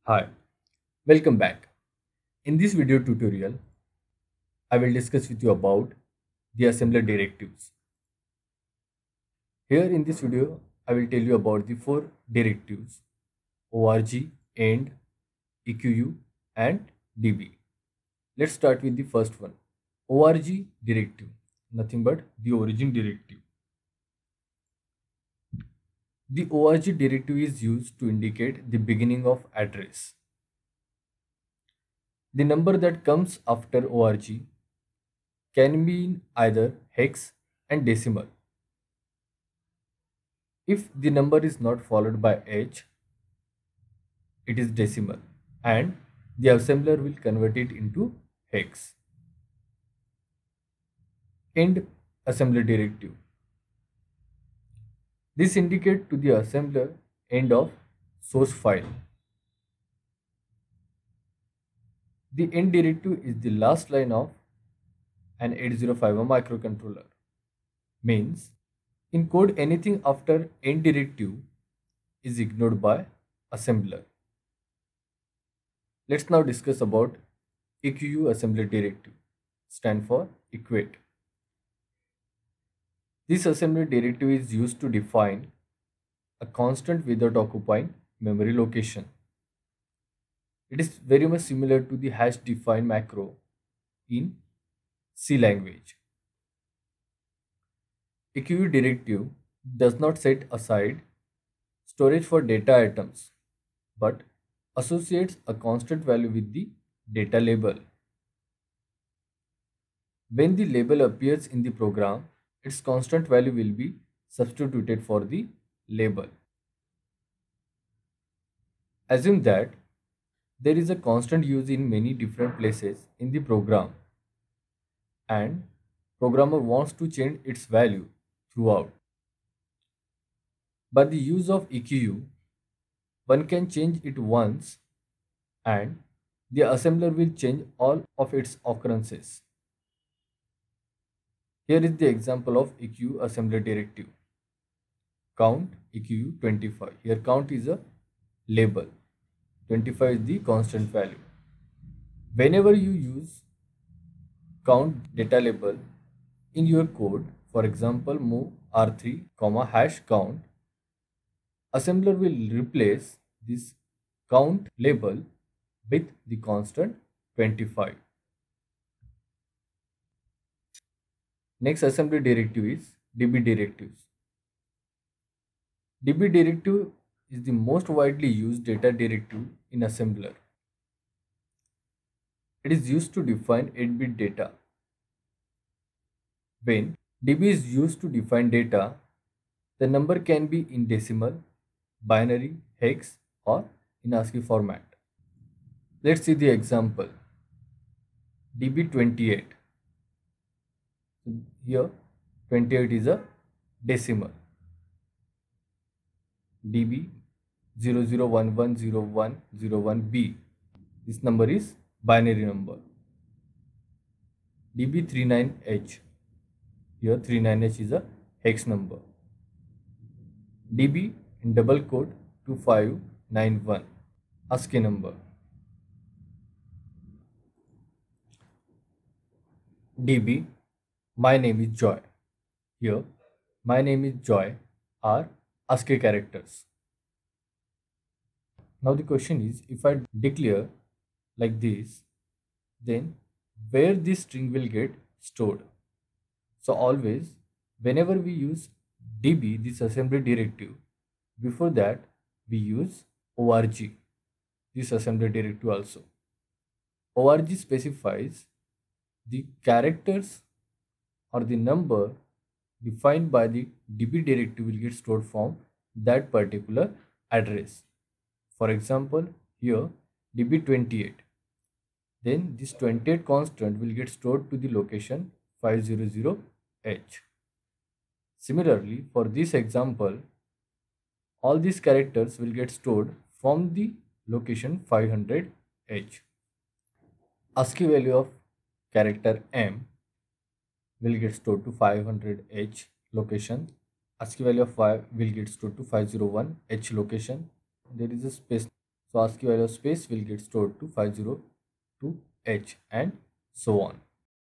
Hi, welcome back. In this video tutorial, I will discuss with you about the assembler directives. Here in this video, I will tell you about the four directives: ORG, END, EQU, and DB. Let's start with the first one. ORG directive, nothing but the origin directive. The ORG directive is used to indicate the beginning of address. The number that comes after ORG can be in either hex and decimal. If the number is not followed by H, it is decimal and the assembler will convert it into hex. End assembler directive. This indicates to the assembler end of source file. The end directive is the last line of an 8051 microcontroller. Means in code anything after end directive is ignored by assembler. Let's now discuss about EQU assembler directive, stand for equate. This assembly directive is used to define a constant without occupying memory location. It is very much similar to the hash define macro in C language. EQ directive does not set aside storage for data items but associates a constant value with the data label. When the label appears in the program, its constant value will be substituted for the label. Assume that there is a constant used in many different places in the program and programmer wants to change its value throughout. By the use of EQU, one can change it once and the assembler will change all of its occurrences. Here is the example of EQ assembler directive. Count EQ 25. Here count is a label. 25 is the constant value. Whenever you use count data label in your code, for example move R3, hash count, assembler will replace this count label with the constant 25. Next assembly directive is DB directives. DB directive is the most widely used data directive in assembler. It is used to define 8-bit data. When DB is used to define data, the number can be in decimal, binary, hex, or in ASCII format. Let's see the example. DB28. Here 28 is a decimal. DB 00110101B. This number is binary number. DB39H. Here 39H is a hex number. DB in double quote 2591 ASCII number. DB my name is Joy. Here my name is Joy are ASCII characters. Now the question is, if I declare like this, then where this string will get stored? So always whenever we use DB, this assembly directive, before that we use ORG, this assembly directive also. ORG specifies the characters or the number defined by the DB directive will get stored from that particular address. For example, here DB28. Then this 28 constant will get stored to the location 500H. Similarly, for this example, all these characters will get stored from the location 500H. ASCII value of character M will get stored to 500H location. ASCII value of 5 will get stored to 501H location. There is a space. So ASCII value of space will get stored to 502H and so on.